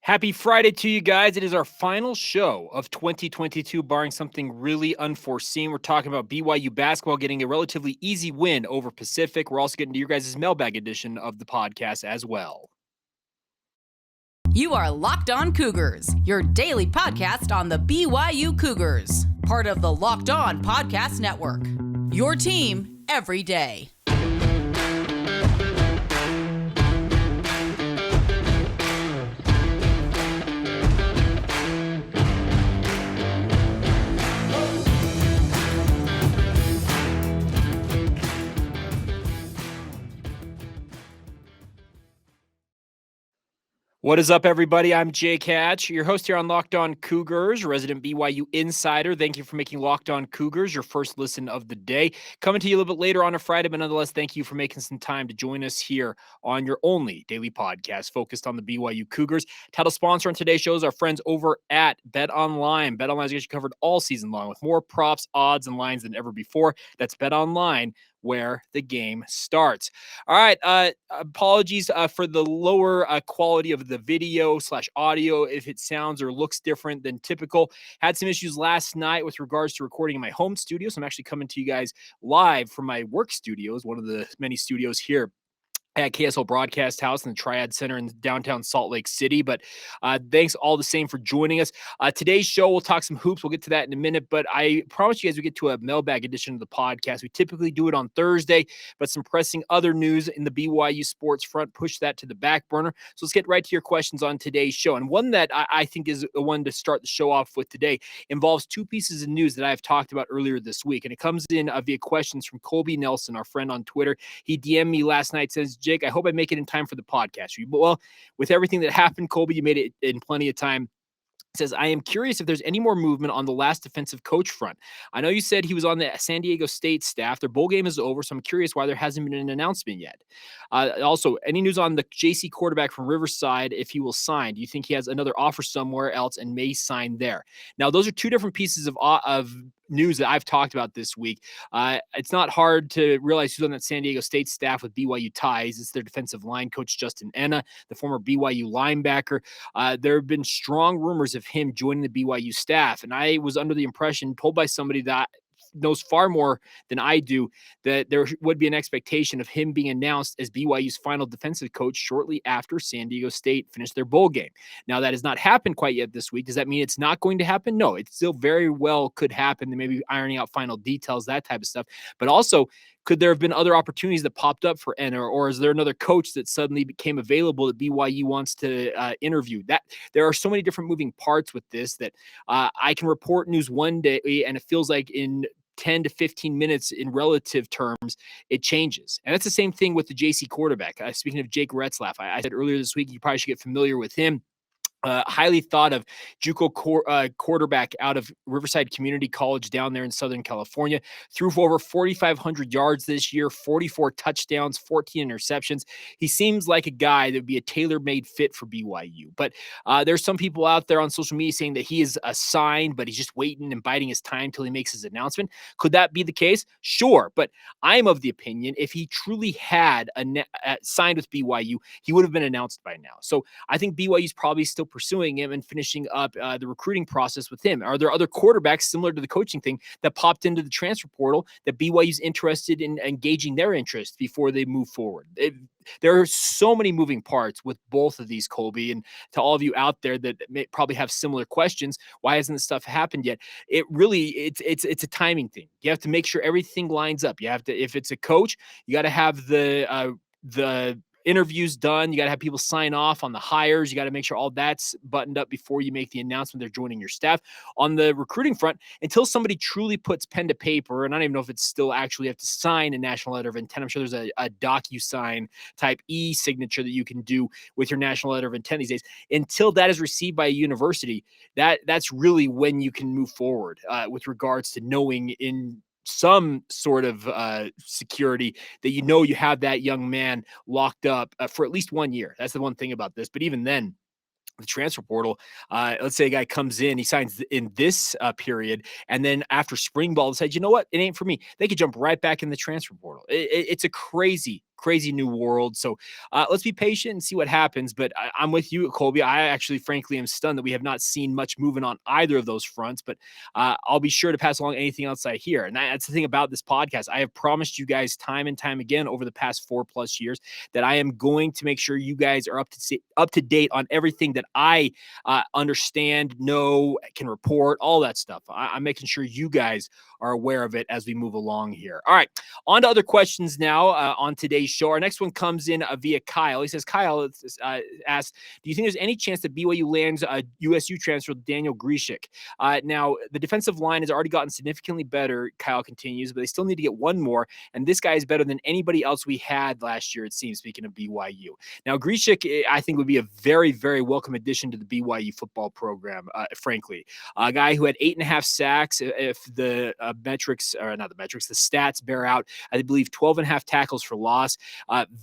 Happy Friday to you guys. It is our final show of 2022, barring something really unforeseen. We're talking about BYU basketball getting a relatively easy win over Pacific. We're also getting to your guys' mailbag edition of the podcast as well. You are Locked On Cougars, your daily podcast on the BYU Cougars, part of the Locked On Podcast Network. Your team every day. What is up, everybody? I'm Jake Hatch, your host here on Locked On Cougars, resident BYU insider. Thank you for making Locked On Cougars your first listen of the day. Coming to you a little bit later on a Friday, but nonetheless, thank you for making some time to join us here on your only daily podcast focused on the BYU Cougars. Title sponsor on today's show is our friends over at BetOnline. BetOnline has got you covered all season long with more props, odds, and lines than ever before. That's BetOnline, where the game starts. All right. Apologies for the lower quality of the video / audio if it sounds or looks different than typical. Had some issues last night with regards to recording in my home studio. So I'm actually coming to you guys live from my work studios, one of the many studios here at KSL Broadcast House in the Triad Center in downtown Salt Lake City. But thanks all the same for joining us. Today's show, we'll talk some hoops. We'll get to that in a minute. But I promise you guys we get to a mailbag edition of the podcast. We typically do it on Thursday, but some pressing other news in the BYU sports front push that to the back burner. So let's get right to your questions on today's show. And one that I think is the one to start the show off with today involves two pieces of news that I've talked about earlier this week. And it comes in via questions from Colby Nelson, our friend on Twitter. He DM'd me last night, says, Jake, I hope I make it in time for the podcast. Well, with everything that happened, Colby, you made it in plenty of time. Says, I am curious if there's any more movement on the last defensive coach front. I know you said he was on the San Diego State staff. Their bowl game is over, so I'm curious why there hasn't been an announcement yet. Also, any news on the JC quarterback from Riverside, if he will sign? Do you think he has another offer somewhere else and may sign there? Now, those are two different pieces of news that I've talked about this week. It's not hard to realize who's on that San Diego State staff with BYU ties. It's their defensive line coach, Justin Enna, the former BYU linebacker. There have been strong rumors of him joining the BYU staff, and I was under the impression, told by somebody that knows far more than I do, that there would be an expectation of him being announced as BYU's final defensive coach shortly after San Diego State finished their bowl game. Now, that has not happened quite yet this week. Does that mean it's not going to happen? No, it still very well could happen. They may be ironing out final details, that type of stuff. But also, could there have been other opportunities that popped up for Enna, or is there another coach that suddenly became available that BYU wants to interview? That there are so many different moving parts with this that I can report news one day, and it feels like in 10 to 15 minutes in relative terms, it changes. And that's the same thing with the JC quarterback. Speaking of Jake Retzlaff, I said earlier this week, you probably should get familiar with him. Highly thought of JUCO quarterback out of Riverside Community College down there in Southern California. Threw for over 4,500 yards this year, 44 touchdowns, 14 interceptions. He seems like a guy that would be a tailor-made fit for BYU. But there's some people out there on social media saying that he is a sign, but he's just waiting and biding his time till he makes his announcement. Could that be the case? Sure. But I'm of the opinion if he truly had signed with BYU, he would have been announced by now. So I think BYU's probably still pursuing him and finishing up the recruiting process with him. Are there other quarterbacks similar to the coaching thing that popped into the transfer portal that BYU's interested in engaging their interest before they move forward? There are so many moving parts with both of these, Colby, and to all of you out there that may probably have similar questions, why hasn't this stuff happened yet? It's a timing thing. You have to make sure everything lines up. You have to, if it's a coach, you got to have the interviews done. You got to have people sign off on the hires. You got to make sure all that's buttoned up before you make the announcement they're joining your staff. On the recruiting front, until somebody truly puts pen to paper, and I don't even know if it's still actually have to sign a national letter of intent. I'm sure there's a DocuSign type e-signature that you can do with your national letter of intent these days. Until that is received by a university, that's really when you can move forward with regards to knowing in some sort of security that you have that young man locked up for at least 1 year. That's the one thing about this. But even then, the transfer portal, let's say a guy comes in, he signs in this period, and then after spring ball decides, you know what, it ain't for me. They could jump right back in the transfer portal. It's a crazy crazy new world. So let's be patient and see what happens. But I'm with you, Colby. I actually, frankly, am stunned that we have not seen much movement on either of those fronts. But I'll be sure to pass along anything else I hear. And that's the thing about this podcast. I have promised you guys time and time again over the past 4+ years that I am going to make sure you guys are up to date on everything that I understand, know, can report, all that stuff. I'm making sure you guys are aware of it as we move along here. All right, on to other questions now on today's show. Our next one comes in via Kyle. He says, Kyle asks, do you think there's any chance that BYU lands a USU transfer Daniel Grishik? Now, the defensive line has already gotten significantly better, Kyle continues, but they still need to get one more, and this guy is better than anybody else we had last year, it seems, speaking of BYU. Now, Grishik, I think, would be a very, very welcome addition to the BYU football program, frankly. A guy who had 8.5 sacks, if the the stats bear out, I believe 12.5 tackles for loss.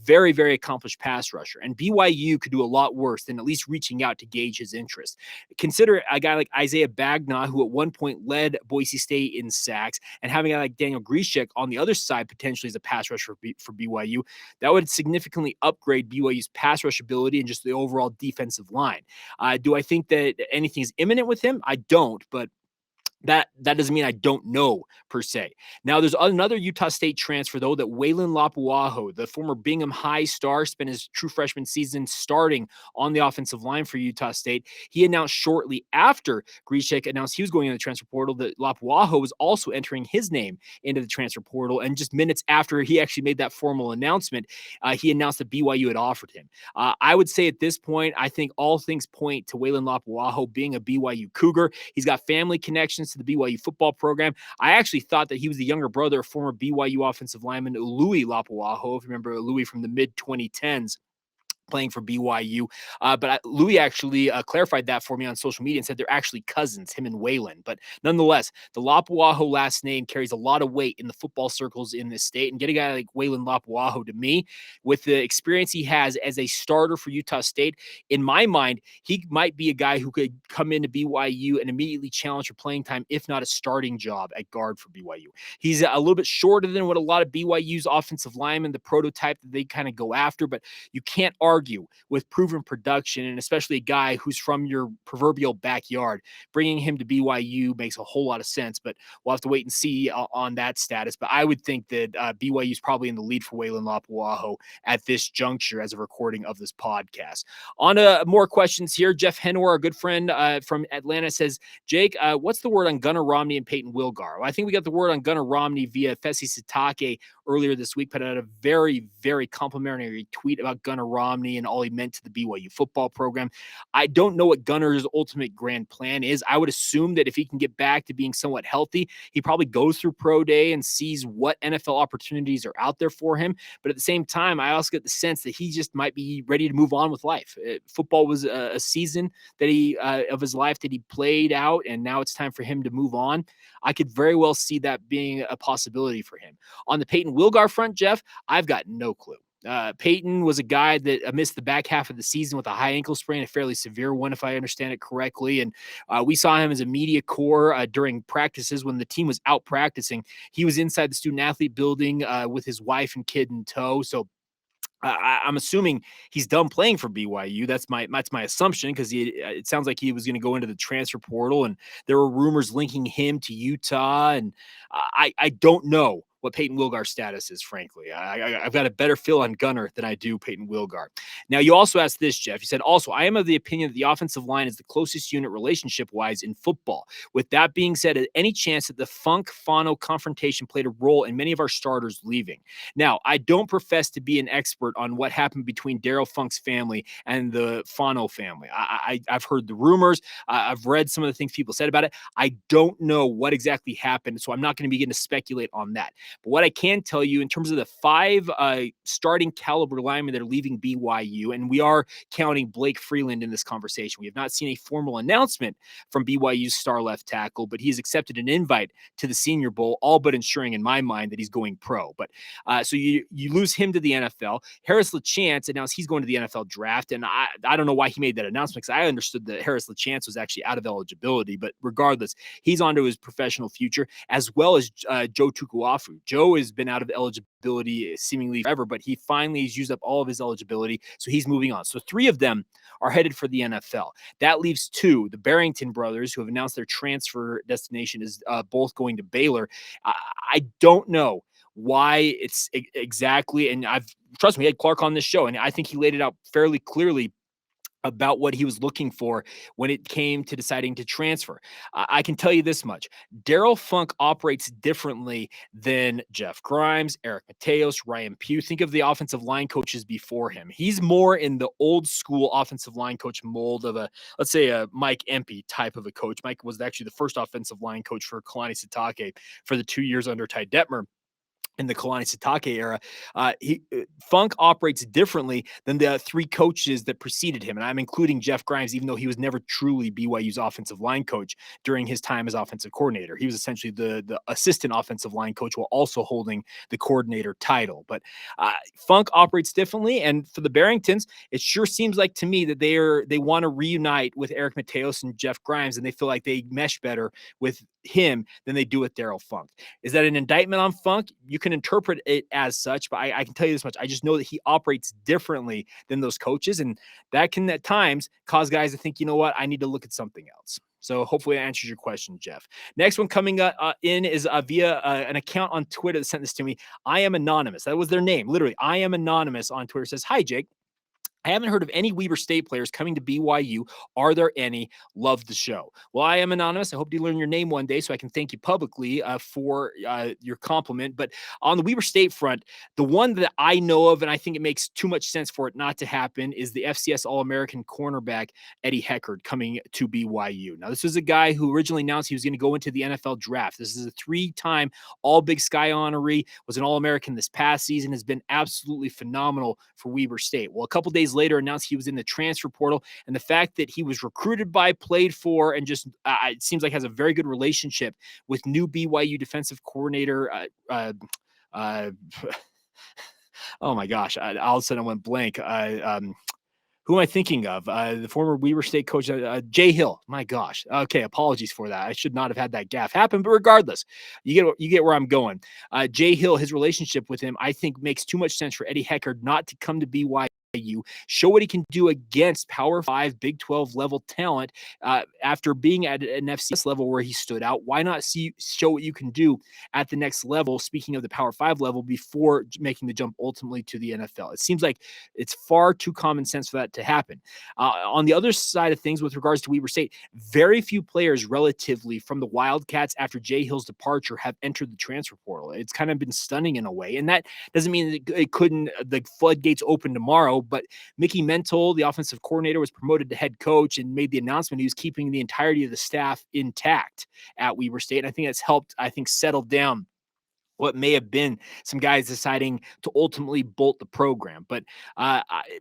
Very, very accomplished pass rusher. And BYU could do a lot worse than at least reaching out to gauge his interest. Consider a guy like Isaiah Bagnaw, who at one point led Boise State in sacks, and having a guy like Daniel Grishik on the other side potentially as a pass rusher for BYU. That would significantly upgrade BYU's pass rush ability and just the overall defensive line. Do I think that anything is imminent with him? I don't, but that doesn't mean I don't know, per se. Now, there's another Utah State transfer, though, that Waylon Lapuaho, the former Bingham High star, spent his true freshman season starting on the offensive line for Utah State. He announced shortly after Grishik announced he was going in the transfer portal that Lapuaho was also entering his name into the transfer portal. And just minutes after he actually made that formal announcement, he announced that BYU had offered him. I would say at this point, I think all things point to Waylon Lapuaho being a BYU Cougar. He's got family connections to the BYU football program. I actually thought that he was the younger brother of former BYU offensive lineman Louis Lapuaho, if you remember Louis from the mid-2010s. Playing for BYU. But Louis actually clarified that for me on social media and said they're actually cousins, him and Waylon. But nonetheless, the Lapuaho last name carries a lot of weight in the football circles in this state. And get a guy like Waylon Lapuaho, to me, with the experience he has as a starter for Utah State, in my mind, he might be a guy who could come into BYU and immediately challenge for playing time, if not a starting job at guard for BYU. He's a little bit shorter than what a lot of BYU's offensive linemen, the prototype that they kind of go after, but you can't argue with proven production, and especially a guy who's from your proverbial backyard. Bringing him to BYU makes a whole lot of sense, but we'll have to wait and see on that status. But I would think that BYU is probably in the lead for Waylon Lapuaho at this juncture as a recording of this podcast. On to more questions here. Jeff Henor, our good friend from Atlanta, says, Jake, what's the word on Gunnar Romney and Peyton Wilgar? Well, I think we got the word on Gunnar Romney via Fesi Sitake earlier this week, put out a very, very complimentary tweet about Gunnar Romney and all he meant to the BYU football program. I don't know what Gunnar's ultimate grand plan is. I would assume that if he can get back to being somewhat healthy, he probably goes through pro day and sees what NFL opportunities are out there for him. But at the same time, I also get the sense that he just might be ready to move on with life. Football was a season that he of his life that he played out, and now it's time for him to move on. I could very well see that being a possibility for him. On the Peyton Wilgar front, Jeff, I've got no clue. Peyton was a guy that missed the back half of the season with a high ankle sprain, a fairly severe one, if I understand it correctly. And we saw him as a media corps during practices when the team was out practicing. He was inside the student athlete building with his wife and kid in tow. So I'm assuming he's done playing for BYU. That's my assumption, because it sounds like he was going to go into the transfer portal, and there were rumors linking him to Utah. And I don't know what Peyton Wilgar's status is, frankly. I've got a better feel on Gunnar than I do Peyton Wilgar. Now, you also asked this, Jeff. You said, also, I am of the opinion that the offensive line is the closest unit relationship-wise in football. With that being said, any chance that the Funk-Fano confrontation played a role in many of our starters leaving? Now, I don't profess to be an expert on what happened between Daryl Funk's family and the Fano family. I've heard the rumors. I've read some of the things people said about it. I don't know what exactly happened, so I'm not going to begin to speculate on that. But what I can tell you in terms of the 5 starting caliber linemen that are leaving BYU, and we are counting Blake Freeland in this conversation. We have not seen a formal announcement from BYU's star left tackle, but he's accepted an invite to the Senior Bowl, all but ensuring in my mind that he's going pro. But so you lose him to the NFL. Harris LaChance announced he's going to the NFL draft, and I don't know why he made that announcement, because I understood that Harris LaChance was actually out of eligibility. But regardless, he's on to his professional future, as well as Joe Tukuafu. Joe has been out of eligibility seemingly forever, but he finally has used up all of his eligibility, so he's moving on. So 3 of them are headed for the NFL. That leaves 2, the Barrington brothers, who have announced their transfer destination is both going to Baylor. I don't know why it's exactly, and trust me, we had Clark on this show, and I think he laid it out fairly clearly about what he was looking for when it came to deciding to transfer. I can tell you this much. Daryl Funk operates differently than Jeff Grimes, Eric Mateos, Ryan Pugh. Think of the offensive line coaches before him. He's more in the old school offensive line coach mold of let's say a Mike Empey type of a coach. Mike was actually the first offensive line coach for Kalani Sitake for the 2 years under Ty Detmer in the Kalani Sitake era. Funk operates differently than the 3 coaches that preceded him. And I'm including Jeff Grimes, even though he was never truly BYU's offensive line coach during his time as offensive coordinator. He was essentially the assistant offensive line coach while also holding the coordinator title. But Funk operates differently. And for the Barringtons, it sure seems like to me that they want to reunite with Eric Mateos and Jeff Grimes, and they feel like they mesh better with him than they do with Daryl Funk. Is that an indictment on Funk? You can interpret it as such, but I can tell you this much. I just know that he operates differently than those coaches, and that can at times cause guys to think, you know what, I need to look at something else. So hopefully that answers your question, Jeff. Next one coming in is via an account on Twitter that sent this to me. I am anonymous. That was their name. Literally, I am anonymous on Twitter. It says, hi, Jake. I haven't heard of any Weber State players coming to BYU. Are there any? Love the show. Well, I am anonymous. I hope to learn your name one day so I can thank you publicly for your compliment. But on the Weber State front, the one that I know of, and I think it makes too much sense for it not to happen, is the FCS All-American cornerback Eddie Heckard coming to BYU. Now, this was a guy who originally announced he was going to go into the NFL draft. This is a 3-time All-Big Sky honoree, was an All-American this past season, has been absolutely phenomenal for Weber State. Well, a couple days later announced he was in the transfer portal, and the fact that he was recruited by, played for, and just it seems like has a very good relationship with new BYU defensive coordinator oh my gosh, all of a sudden I went blank. Who am I thinking of? The former Weber State coach, Jay Hill. My gosh. Okay, apologies for that. I should not have had that gaffe happen, but regardless, you get where I'm going. Jay Hill, his relationship with him, I think makes too much sense for Eddie Heckard not to come to BYU. Show what he can do against Power 5, Big 12 level talent after being at an FCS level where he stood out. Why not show what you can do at the next level, speaking of the Power 5 level, before making the jump ultimately to the NFL? It seems like it's far too common sense for that to happen. On the other side of things, with regards to Weber State, very few players relatively from the Wildcats after Jay Hill's departure have entered the transfer portal. It's kind of been stunning in a way, and that doesn't mean that it couldn't, the floodgates open tomorrow. But Mickey Mental, the offensive coordinator, was promoted to head coach and made the announcement he was keeping the entirety of the staff intact at Weber State. And I think that's helped, settle down what may have been some guys deciding to ultimately bolt the program. But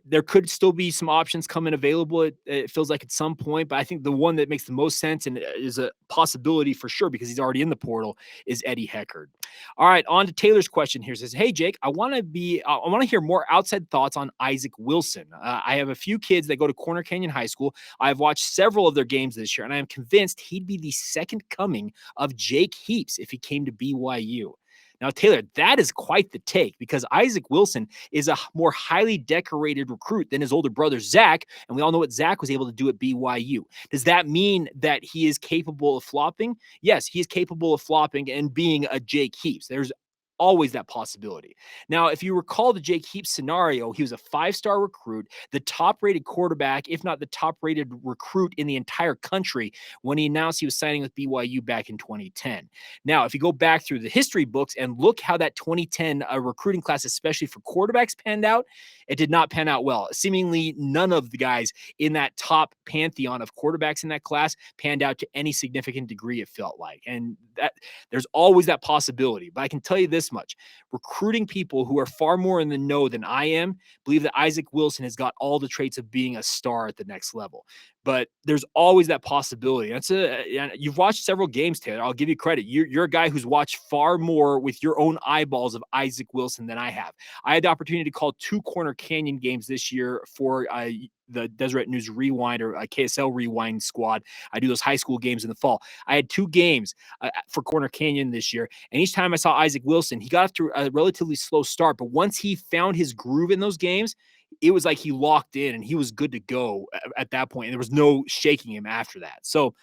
there could still be some options coming available. It feels like at some point, but I think the one that makes the most sense and is a possibility for sure because he's already in the portal is Eddie Heckard. All right, on to Taylor's question here. It says, hey, Jake, I want to hear more outside thoughts on Isaac Wilson. I have a few kids that go to Corner Canyon High School. I've watched several of their games this year, and I am convinced he'd be the second coming of Jake Heaps if he came to BYU. Now, Taylor, that is quite the take because Isaac Wilson is a more highly decorated recruit than his older brother, Zach, and we all know what Zach was able to do at BYU. Does that mean that he is capable of flopping? Yes, he is capable of flopping and being a Jake Heaps. There's always that possibility. Now, if you recall the Jake Heaps scenario, he was a 5-star recruit, the top-rated quarterback, if not the top-rated recruit in the entire country when he announced he was signing with BYU back in 2010. Now, if you go back through the history books and look how that 2010 recruiting class, especially for quarterbacks, panned out, it did not pan out well. Seemingly none of the guys in that top pantheon of quarterbacks in that class panned out to any significant degree, it felt like. And that there's always that possibility. But I can tell you this much. Recruiting people who are far more in the know than I am believe that Isaac Wilson has got all the traits of being a star at the next level. but there's always that possibility. You've watched several games, Taylor. I'll give you credit. You're a guy who's watched far more with your own eyeballs of Isaac Wilson than I have. I had the opportunity to call 2 Corner Canyon games this year for the Deseret News Rewind or KSL Rewind squad. I do those high school games in the fall. I had 2 games for Corner Canyon this year, and each time I saw Isaac Wilson, he got off to a relatively slow start, but once he found his groove in those games, it was like he locked in and he was good to go at that point. And there was no shaking him after that. So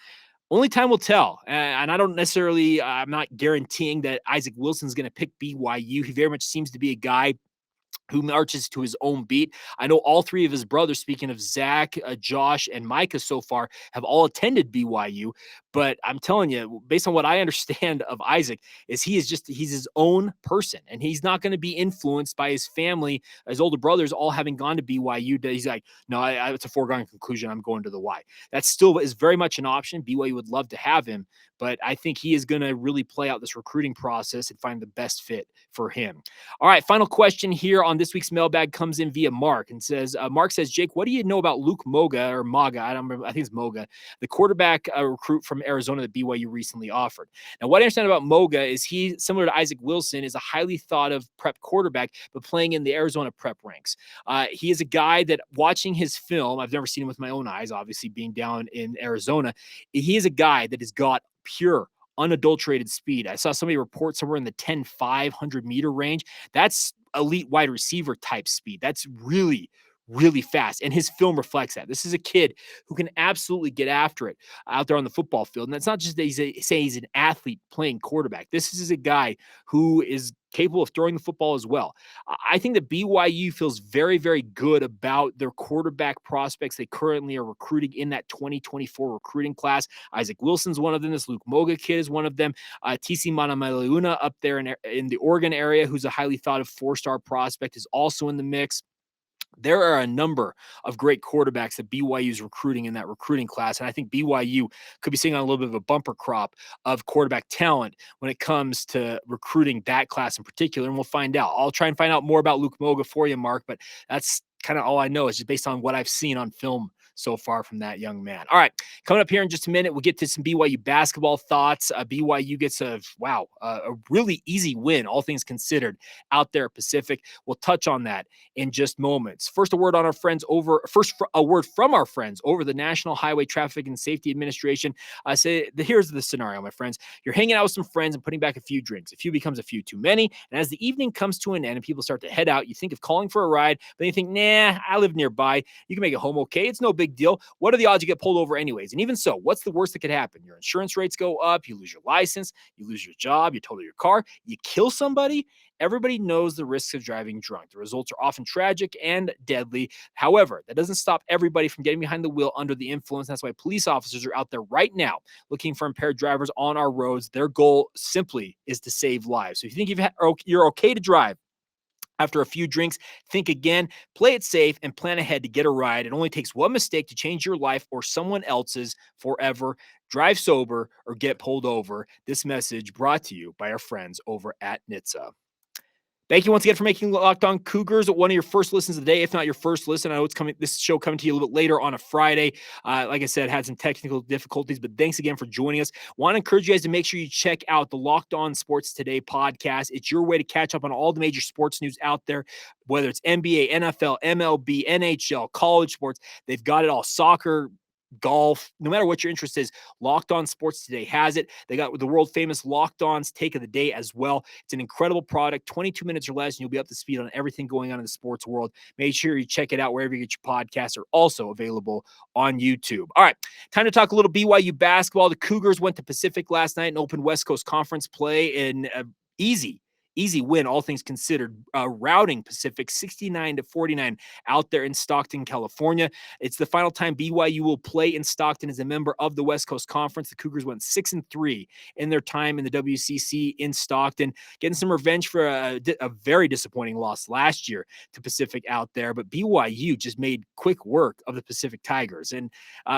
only time will tell. And I don't necessarily, I'm not guaranteeing that Isaac Wilson's going to pick BYU. He very much seems to be a guy who marches to his own beat. I know all 3 of his brothers, speaking of Zach, Josh, and Micah so far, have all attended BYU. But I'm telling you, based on what I understand of Isaac, is he's his own person. And he's not going to be influenced by his family, his older brothers all having gone to BYU. He's like, no, it's a foregone conclusion. I'm going to the Y. That still is very much an option. BYU would love to have him. But I think he is going to really play out this recruiting process and find the best fit for him. All right, final question here on this week's mailbag comes in via Mark and says, Mark says, Jake, what do you know about Luke Moga or Maga? I don't remember. I think it's Moga, the quarterback recruit from Arizona that BYU recently offered. Now, what I understand about Moga is he, similar to Isaac Wilson, is a highly thought of prep quarterback, but playing in the Arizona prep ranks. He is a guy that, watching his film, I've never seen him with my own eyes, obviously being down in Arizona. He is a guy that has got pure, unadulterated speed. I saw somebody report somewhere in the 10-500 meter range. That's elite wide receiver type speed. That's really, really fast. And his film reflects that. This is a kid who can absolutely get after it out there on the football field. And that's not just that he's an athlete playing quarterback. This is a guy who is capable of throwing the football as well. I think that BYU feels very, very good about their quarterback prospects they currently are recruiting in that 2024 recruiting class. Isaac Wilson's one of them. This Luke Moga kid is one of them. TC Manamaleuna up there in the Oregon area, who's a highly thought of 4-star prospect, is also in the mix. There are a number of great quarterbacks that BYU is recruiting in that recruiting class. And I think BYU could be sitting on a little bit of a bumper crop of quarterback talent when it comes to recruiting that class in particular. And we'll find out. I'll try and find out more about Luke Moga for you, Mark, but that's kind of all I know is just based on what I've seen on film so far from that young man. All right, coming up here in just a minute, we'll get to some BYU basketball thoughts. BYU gets a really easy win, all things considered, out there at Pacific. We'll touch on that in just moments. First, a word from our friends over the National Highway Traffic and Safety Administration. Here's the scenario, my friends. You're hanging out with some friends and putting back a few drinks. A few becomes a few too many. And as the evening comes to an end and people start to head out, you think of calling for a ride, but then you think, nah, I live nearby. You can make it home okay. It's no big deal. What are the odds you get pulled over anyways? And even so, what's the worst that could happen? Your insurance rates go up, you lose your license, you lose your job, you total your car, you kill somebody. Everybody knows the risks of driving drunk. The results are often tragic and deadly. However, that doesn't stop everybody from getting behind the wheel under the influence. That's why police officers are out there right now looking for impaired drivers on our roads. Their goal simply is to save lives. So if you think you're okay to drive after a few drinks, think again, play it safe, and plan ahead to get a ride. It only takes one mistake to change your life or someone else's forever. Drive sober or get pulled over. This message brought to you by our friends over at NHTSA. Thank you once again for making Locked On Cougars one of your first listens of the day, if not your first listen. I know this show coming to you a little bit later on a Friday. Like I said, had some technical difficulties, but thanks again for joining us. Want to encourage you guys to make sure you check out the Locked On Sports Today podcast. It's your way to catch up on all the major sports news out there, whether it's NBA, NFL, MLB, NHL, college sports. They've got it all. Soccer, golf, no matter what your interest is, Locked On Sports Today has it. They got the world famous Locked On's Take of the Day as well. It's an incredible product, 22 minutes or less, and you'll be up to speed on everything going on in the sports world. Make sure you check it out wherever you get your podcasts. Are also available on YouTube. All right, time to talk a little BYU basketball. The Cougars went to Pacific last night and opened West Coast Conference play in easy win, all things considered, routing Pacific 69-49 out there in Stockton, California. It's the final time BYU will play in Stockton as a member of the West Coast Conference. The Cougars went 6-3 in their time in the WCC in Stockton, getting some revenge for a very disappointing loss last year to Pacific out there. But BYU just made quick work of the Pacific Tigers. And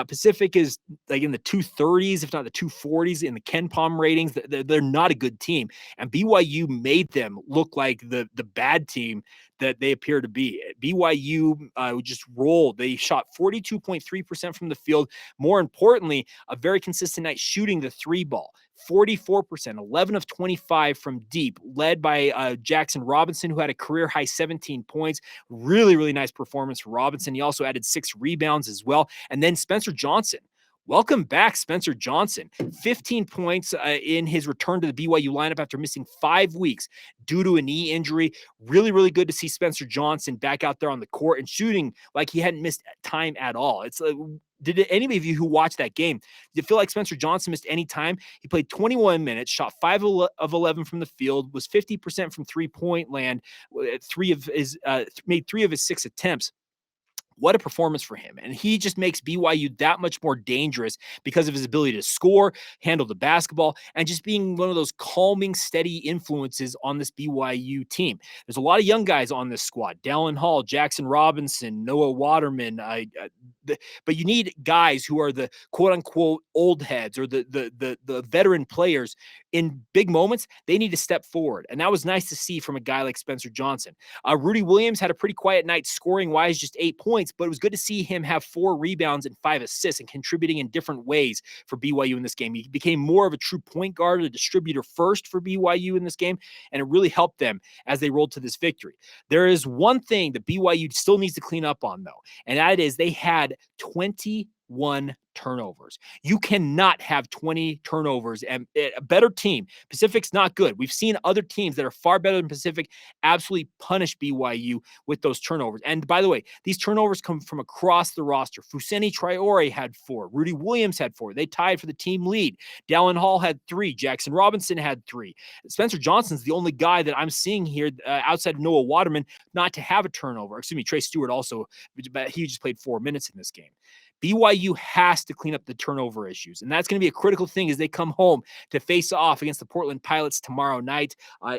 Pacific is like in the 230s, if not the 240s in the Ken Palm ratings. They're not a good team. And BYU made them look like the bad team that they appear to be. BYU just rolled. They shot 42.3% from the field. More importantly, a very consistent night shooting the three ball. 44%, 11 of 25 from deep, led by Jackson Robinson, who had a career-high 17 points. Really, really nice performance for Robinson. He also added 6 rebounds as well. And then Spencer Johnson. Welcome back, Spencer Johnson. 15 points in his return to the BYU lineup after missing 5 weeks due to a knee injury. Really, really good to see Spencer Johnson back out there on the court and shooting like he hadn't missed time at all. It's did any of you who watched that game, did you feel like Spencer Johnson missed any time? He played 21 minutes, shot 5 of 11 from the field, was 50% from three-point land, made 3 of his 6 attempts. What a performance for him. And he just makes BYU that much more dangerous because of his ability to score, handle the basketball, and just being one of those calming, steady influences on this BYU team. There's a lot of young guys on this squad. Dallin Hall, Jackson Robinson, Noah Waterman. But you need guys who are the quote-unquote old heads or the veteran players. In big moments, they need to step forward. And that was nice to see from a guy like Spencer Johnson. Rudy Williams had a pretty quiet night scoring-wise, just 8 points, but it was good to see him have 4 rebounds and 5 assists and contributing in different ways for BYU in this game. He became more of a true point guard, a distributor first for BYU in this game, and it really helped them as they rolled to this victory. There is one thing that BYU still needs to clean up on, though, and that is they had 21 turnovers. You cannot have 20 turnovers and a better team. Pacific's not good. We've seen other teams that are far better than Pacific absolutely punish BYU with those turnovers. And by the way, these turnovers come from across the roster. Fuseni Traore had 4. Rudy Williams had 4. They tied for the team lead. Dallin Hall had 3. Jackson Robinson had 3. Spencer Johnson's the only guy that I'm seeing here outside of Noah Waterman not to have a turnover. Excuse me, Trey Stewart also, but he just played 4 minutes in this game. BYU has to clean up the turnover issues, and that's going to be a critical thing as they come home to face off against the Portland Pilots tomorrow night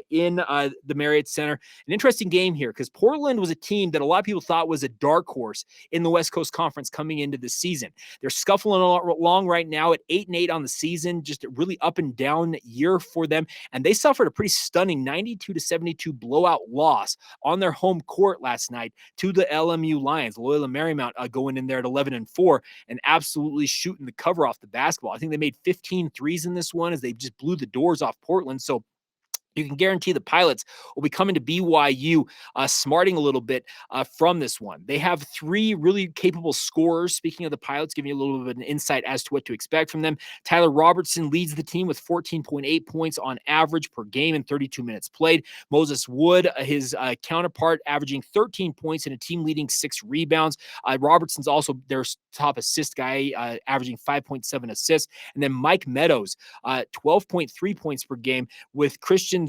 in the Marriott Center. An interesting game here because Portland was a team that a lot of people thought was a dark horse in the West Coast Conference coming into the season. They're scuffling along right now at 8-8 on the season, just a really up and down year for them, and they suffered a pretty stunning 92-72 blowout loss on their home court last night to the LMU Lions. Loyola Marymount going in there at 11-4. And absolutely shooting the cover off the basketball. I think they made 15 threes in this one as they just blew the doors off Portland. So you can guarantee the Pilots will be coming to BYU smarting a little bit from this one. They have 3 really capable scorers. Speaking of the Pilots, giving you a little bit of an insight as to what to expect from them. Tyler Robertson leads the team with 14.8 points on average per game in 32 minutes played. Moses Wood, his counterpart, averaging 13 points and a team-leading 6 rebounds. Robertson's also their top assist guy, averaging 5.7 assists. And then Mike Meadows, 12.3 points per game with Christian,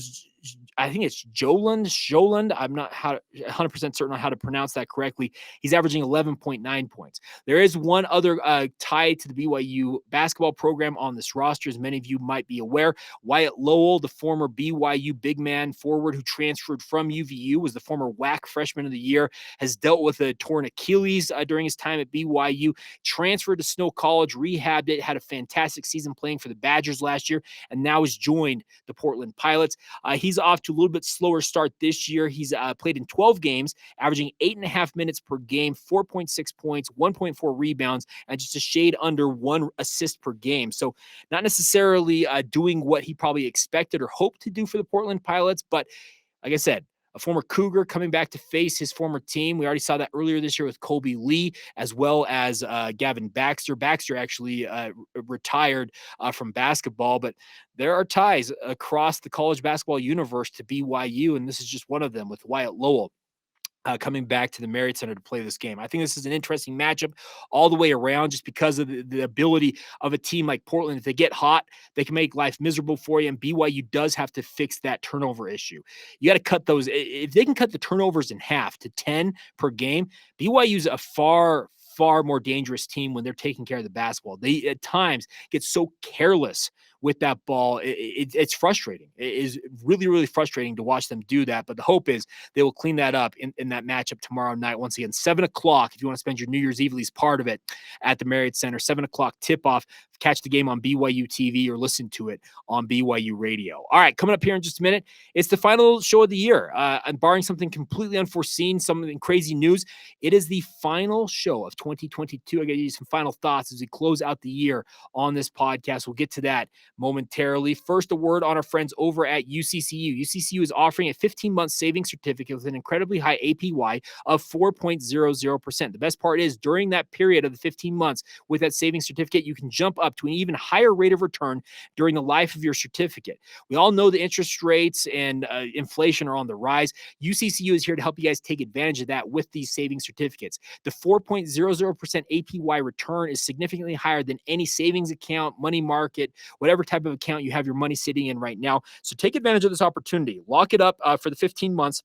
I think it's Joland. I'm not 100% certain on how to pronounce that correctly. He's averaging 11.9 points. There is one other tie to the BYU basketball program on this roster, as many of you might be aware. Wyatt Lowell, the former BYU big man forward who transferred from UVU, was the former WAC freshman of the year, has dealt with a torn Achilles during his time at BYU, transferred to Snow College, rehabbed it, had a fantastic season playing for the Badgers last year, and now has joined the Portland Pilots. He's off to a little bit slower start this year. He's played in 12 games, averaging 8.5 minutes per game, 4.6 points, 1.4 rebounds, and just a shade under 1 assist per game. So not necessarily doing what he probably expected or hoped to do for the Portland Pilots, but like I said, a former Cougar coming back to face his former team. We already saw that earlier this year with Kobe Lee, as well as Gavin Baxter. Baxter actually retired from basketball, but there are ties across the college basketball universe to BYU, and this is just one of them with Wyatt Lowell coming back to the Marriott Center to play this game. I think this is an interesting matchup all the way around just because of the ability of a team like Portland. If they get hot, they can make life miserable for you, and BYU does have to fix that turnover issue. You got to cut those. If they can cut the turnovers in half to 10 per game, BYU's a far more dangerous team when they're taking care of the basketball. They at times get so careless with that ball. It's frustrating. It is really, really frustrating to watch them do that. But the hope is they will clean that up in that matchup tomorrow night. Once again, 7 o'clock, if you want to spend your New Year's Eve, at least part of it, at the Marriott Center, 7 o'clock tip-off. Catch the game on BYU TV or listen to it on BYU Radio. All right, coming up here in just a minute, it's the final show of the year. And barring something completely unforeseen, something crazy news, it is the final show of 2022. I got to give you some final thoughts as we close out the year on this podcast. We'll get to that momentarily. First, a word on our friends over at UCCU. UCCU is offering a 15-month savings certificate with an incredibly high APY of 4.00%. The best part is during that period of the 15 months with that savings certificate, you can jump up to an even higher rate of return during the life of your certificate. We all know the interest rates and inflation are on the rise. UCCU is here to help you guys take advantage of that with these savings certificates. The 4.00% APY return is significantly higher than any savings account, money market, whatever type of account you have your money sitting in right now. So take advantage of this opportunity. Lock it up for the 15 months.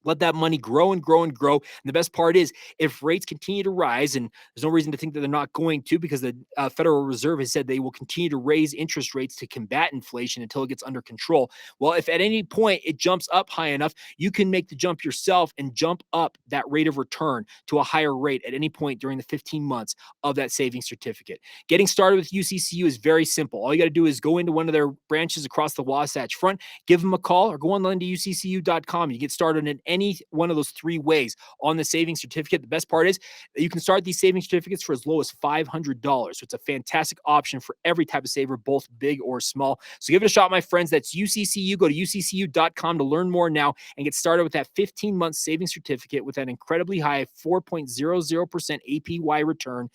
Let that money grow and grow and grow. And the best part is if rates continue to rise, and there's no reason to think that they're not going to, because the Federal Reserve has said they will continue to raise interest rates to combat inflation until it gets under control. Well, if at any point it jumps up high enough, you can make the jump yourself and jump up that rate of return to a higher rate at any point during the 15 months of that savings certificate. Getting started with UCCU is very simple. All you got to do is go into one of their branches across the Wasatch Front, give them a call, or go online to uccu.com. You get started in any one of those three ways on the savings certificate. The best part is that you can start these savings certificates for as low as $500. So it's a fantastic option for every type of saver, both big or small. So give it a shot, my friends. That's UCCU. Go to uccu.com to learn more now and get started with that 15-month savings certificate with that incredibly high 4.00% APY return.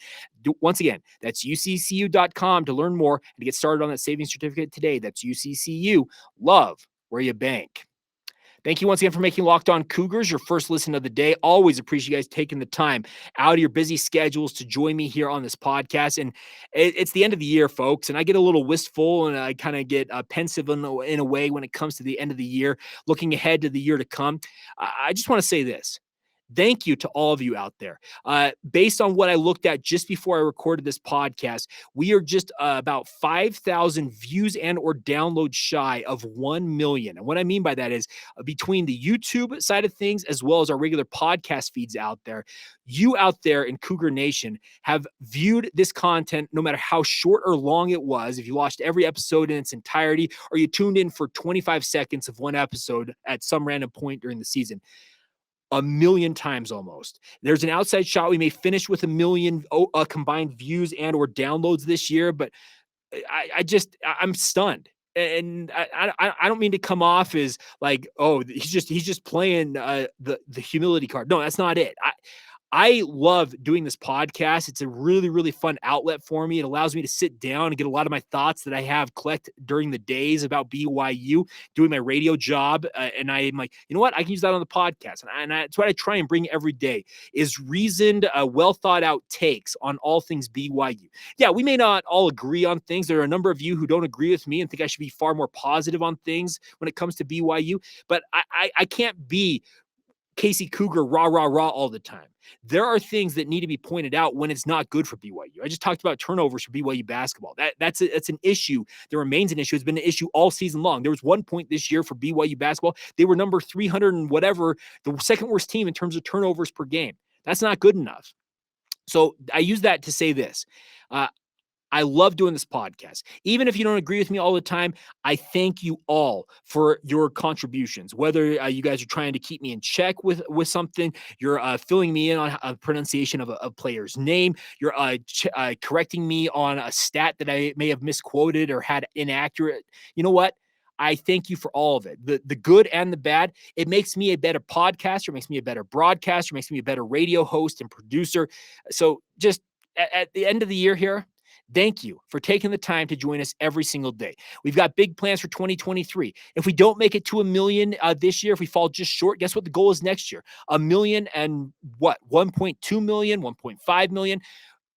Once again, that's uccu.com to learn more and to get started on that savings certificate today. That's UCCU. Love where you bank. Thank you once again for making Locked On Cougars your first listen of the day. Always appreciate you guys taking the time out of your busy schedules to join me here on this podcast. And it's the end of the year, folks, and I get a little wistful and I kind of get pensive in a way when it comes to the end of the year, looking ahead to the year to come. I just want to say this. Thank you to all of you out there. Based on what I looked at just before I recorded this podcast, we are just about 5,000 views and or downloads shy of 1 million. And what I mean by that is between the YouTube side of things as well as our regular podcast feeds out there, you out there in Cougar Nation have viewed this content no matter how short or long it was. If you watched every episode in its entirety or you tuned in for 25 seconds of one episode at some random point during the season. 1 million times almost. There's an outside shot. We may finish with 1 million combined views and or downloads this year, but I'm stunned. And I don't mean to come off as like, oh, he's just playing the humility card. No, that's not it. I love doing this podcast. It's a really, really fun outlet for me. It allows me to sit down and get a lot of my thoughts that I have collect during the days about BYU, doing my radio job. And I'm like, you know what? I can use that on the podcast. And that's what I try and bring every day is reasoned, well thought out takes on all things BYU. Yeah, we may not all agree on things. There are a number of you who don't agree with me and think I should be far more positive on things when it comes to BYU. But I can't be Casey Cougar rah, rah, rah all the time. There are things that need to be pointed out when it's not good for BYU. I just talked about turnovers for BYU basketball. That's an issue. There remains an issue. It's been an issue all season long. There was one point this year for BYU basketball. They were number 300 and whatever, the second worst team in terms of turnovers per game. That's not good enough. So I use that to say this. I love doing this podcast. Even if you don't agree with me all the time, I thank you all for your contributions. Whether you guys are trying to keep me in check with something, you're filling me in on a pronunciation of a player's name, you're correcting me on a stat that I may have misquoted or had inaccurate. You know what? I thank you for all of it. The good and the bad. It makes me a better podcaster, makes me a better broadcaster, makes me a better radio host and producer. So just at the end of the year here, thank you for taking the time to join us every single day. We've got big plans for 2023. If we don't make it to 1 million this year, if we fall just short, guess what the goal is next year? 1 million and what? 1.2 million, 1.5 million.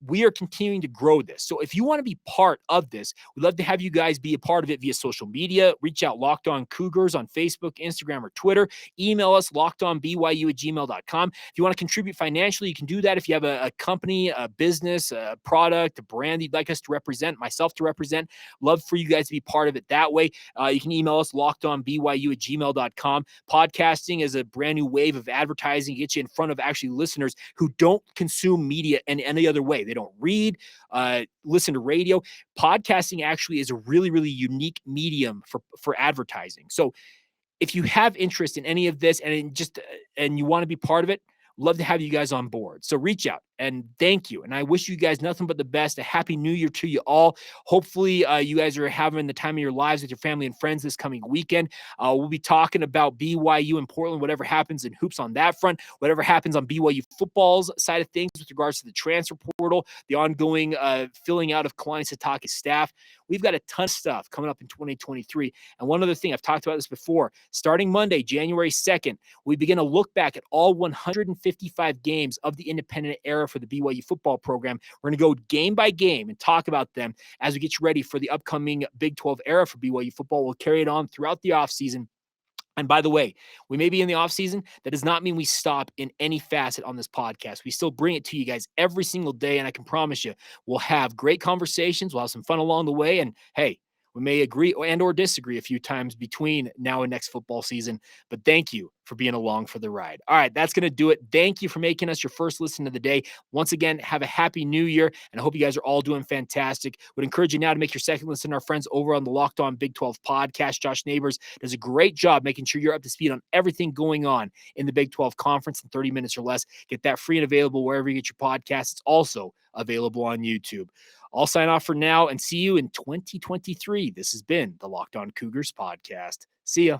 we are continuing to grow this. So if you want to be part of this, we'd love to have you guys be a part of it via social media. Reach out, Locked On Cougars on Facebook, Instagram, or Twitter. Email us, lockedonbyu@gmail.com. If you want to contribute financially, you can do that. If you have a company, a business, a product, a brand you'd like us to represent, myself to represent, love for you guys to be part of it that way. You can email us, lockedonbyu@gmail.com. Podcasting is a brand new wave of advertising, get you in front of actually listeners who don't consume media in any other way. They don't read, listen to radio. Podcasting actually is a really, really unique medium for advertising. So if you have interest in any of this and you want to be part of it, love to have you guys on board. So reach out and thank you. And I wish you guys nothing but the best. A happy new year to you all. Hopefully you guys are having the time of your lives with your family and friends this coming weekend. We'll be talking about BYU in Portland, whatever happens in hoops on that front, whatever happens on BYU football's side of things with regards to the transfer portal, the ongoing filling out of Kalani Sitake's staff. We've got a ton of stuff coming up in 2023. And one other thing, I've talked about this before, starting Monday, January 2nd, we begin to look back at all 155 games of the independent era for the BYU football program. We're going to go game by game and talk about them as we get you ready for the upcoming Big 12 era for BYU football. We'll carry it on throughout the offseason. And by the way, we may be in the offseason. That does not mean we stop in any facet on this podcast. We still bring it to you guys every single day. And I can promise you, we'll have great conversations. We'll have some fun along the way. And hey, we may agree or disagree a few times between now and next football season. But thank you for being along for the ride. All right, that's going to do it. Thank you for making us your first listen of the day. Once again, have a happy new year, and I hope you guys are all doing fantastic. Would encourage you now to make your second listen to our friends over on the Locked On Big 12 podcast. Josh Neighbors does a great job making sure you're up to speed on everything going on in the Big 12 conference in 30 minutes or less. Get that free and available wherever you get your podcasts. It's also available on YouTube. I'll sign off for now and see you in 2023. This has been the Locked On Cougars podcast. See ya.